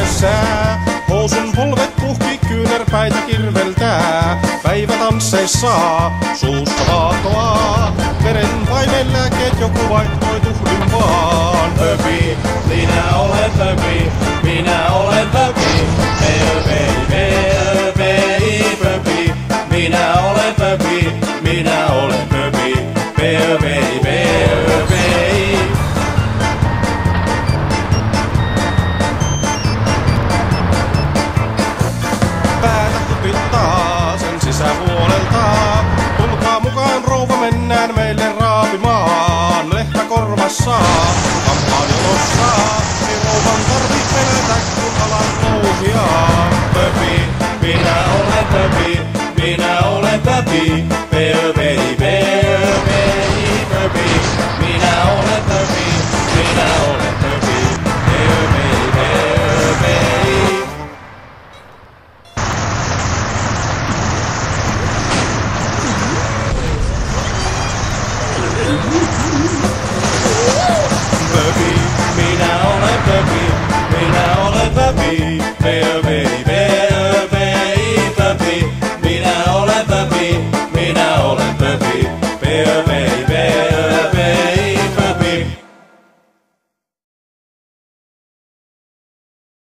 sää. Housun polvet puhki kyynärpäitä kirveltää. Päivä tansseissa suusta vaatoa. Veren paineen lääkkeet joku vaihtoi tuhlin vaan. Pöpi, minä olen pöpi, minä olen pöpi. Pöpi, pöpi, minä olen pöpi, minä olen pöpi. Pöpi, pöpi. Päätä kupittaa sen sisäpuolelta. Tulkaa mukaan rouva, mennään meille raapimaan. Lehmä korvassa, kampaan jonossa. Ei rouvan tarvi pelätä, kun alan touhia. Pöpi, minä olen pöpi, minä olen pöpi.